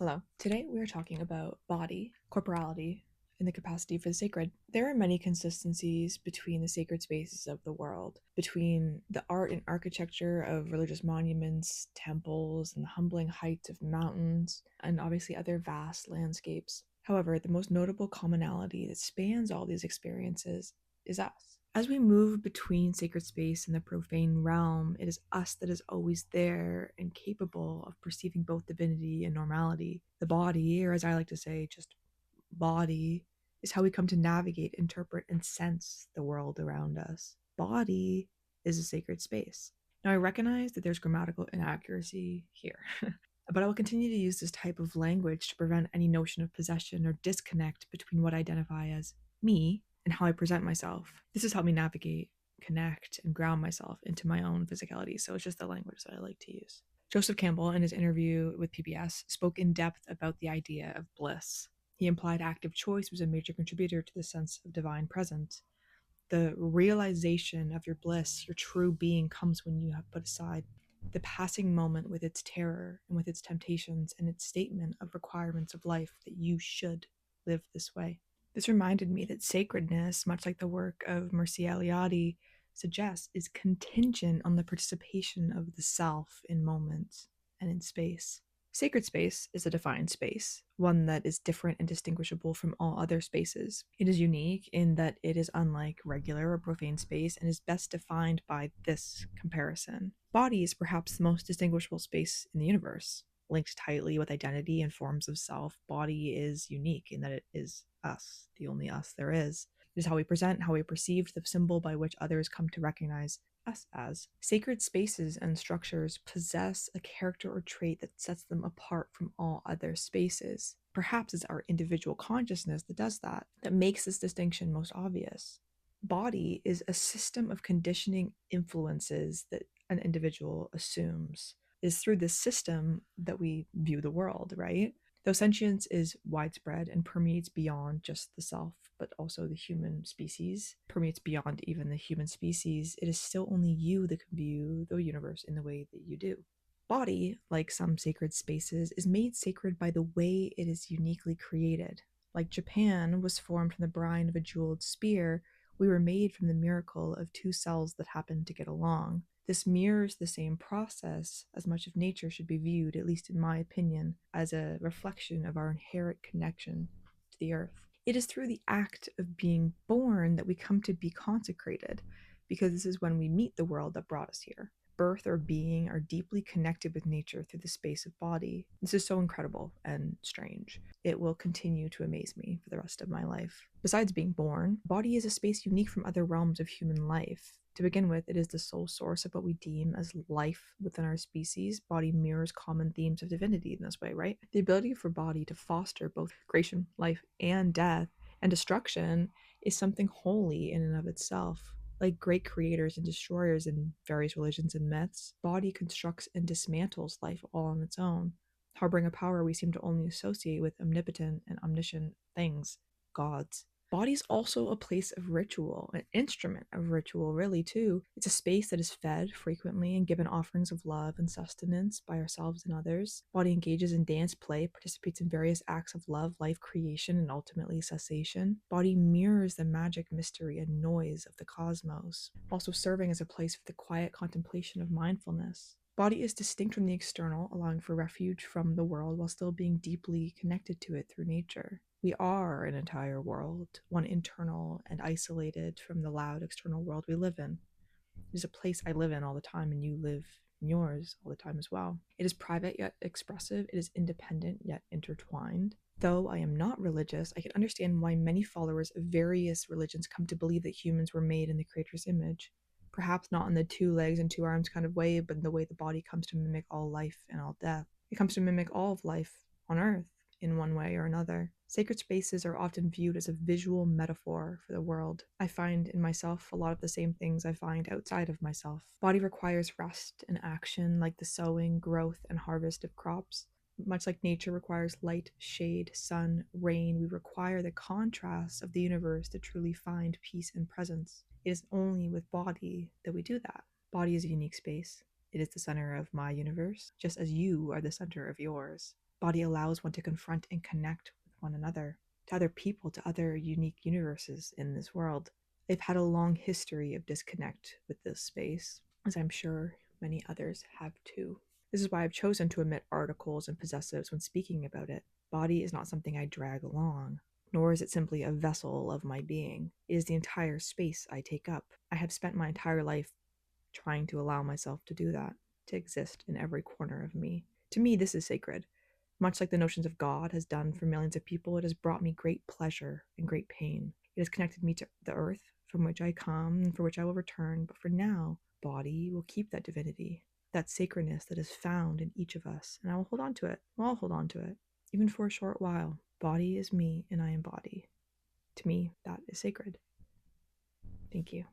Hello. Today we are talking about body, corporality, and the capacity for the sacred. There are many consistencies between the sacred spaces of the world, between the art and architecture of religious monuments, temples, and the humbling heights of mountains, and obviously other vast landscapes. However, the most notable commonality that spans all these experiences is us. As we move between sacred space and the profane realm, it is us that is always there and capable of perceiving both divinity and normality. The body, or as I like to say, just body, is how we come to navigate, interpret, and sense the world around us. Body is a sacred space. Now, I recognize that there's grammatical inaccuracy here, but I will continue to use this type of language to prevent any notion of possession or disconnect between what I identify as me and how I present myself. This has helped me navigate, connect, and ground myself into my own physicality. So it's just the language that I like to use. Joseph Campbell, in his interview with PBS, spoke in depth about the idea of bliss. He implied active choice was a major contributor to the sense of divine presence. The realization of your bliss, your true being, comes when you have put aside the passing moment with its terror and with its temptations and its statement of requirements of life that you should live this way. This reminded me that sacredness, much like the work of Mircea Eliade suggests, is contingent on the participation of the self in moment and in space. Sacred space is a defined space, one that is different and distinguishable from all other spaces. It is unique in that it is unlike regular or profane space and is best defined by this comparison. Body is perhaps the most distinguishable space in the universe. Linked tightly with identity and forms of self, body is unique in that it is us, the only us there is. It is how we present, how we perceive, the symbol by which others come to recognize us as. Sacred spaces and structures possess a character or trait that sets them apart from all other spaces. Perhaps it's our individual consciousness that does that, that makes this distinction most obvious. Body is a system of conditioning influences that an individual assumes. It is through this system that we view the world, right? Though sentience is widespread and permeates beyond just the self, but also the human species, permeates beyond even the human species, it is still only you that can view the universe in the way that you do. Body, like some sacred spaces, is made sacred by the way it is uniquely created. Like Japan was formed from the brine of a jeweled spear, we were made from the miracle of two cells that happened to get along. This mirrors the same process, as much of nature should be viewed, at least in my opinion, as a reflection of our inherent connection to the earth. It is through the act of being born that we come to be consecrated, because this is when we meet the world that brought us here. Birth or being are deeply connected with nature through the space of body. This is so incredible and strange. It will continue to amaze me for the rest of my life. Besides being born, body is a space unique from other realms of human life. To begin with, it is the sole source of what we deem as life within our species. Body mirrors common themes of divinity in this way, right? The ability for body to foster both creation, life, and death and destruction is something holy in and of itself. Like great creators and destroyers in various religions and myths, body constructs and dismantles life all on its own, harboring a power we seem to only associate with omnipotent and omniscient things, gods. Body's also a place of ritual, an instrument of ritual, really, too. It's a space that is fed frequently and given offerings of love and sustenance by ourselves and others. Body engages in dance, play, participates in various acts of love, life creation, and ultimately cessation. Body mirrors the magic, mystery, and noise of the cosmos, also serving as a place for the quiet contemplation of mindfulness. Body is distinct from the external, allowing for refuge from the world while still being deeply connected to it through nature. We are an entire world, one internal and isolated from the loud external world we live in. It is a place I live in all the time, and you live in yours all the time as well. It is private yet expressive. It is independent yet intertwined. Though I am not religious, I can understand why many followers of various religions come to believe that humans were made in the Creator's image. Perhaps not in the two legs and two arms kind of way, but in the way the body comes to mimic all life and all death. It comes to mimic all of life on Earth in one way or another. Sacred spaces are often viewed as a visual metaphor for the world. I find in myself a lot of the same things I find outside of myself. Body requires rest and action, like the sowing, growth, and harvest of crops. Much like nature requires light, shade, sun, rain, we require the contrast of the universe to truly find peace and presence. It is only with body that we do that. Body is a unique space. It is the center of my universe, just as you are the center of yours. Body allows one to confront and connect with one another, to other people, to other unique universes in this world. I've had a long history of disconnect with this space, as I'm sure many others have too. This is why I've chosen to omit articles and possessives when speaking about it. Body is not something I drag along, nor is it simply a vessel of my being. It is the entire space I take up. I have spent my entire life trying to allow myself to do that, to exist in every corner of me. To me, this is sacred. Much like the notions of God has done for millions of people, it has brought me great pleasure and great pain. It has connected me to the earth from which I come and for which I will return, but for now, body will keep that divinity, that sacredness that is found in each of us, and I will hold on to it. We'll all hold on to it, even for a short while. Body is me, and I am body. To me, that is sacred. Thank you.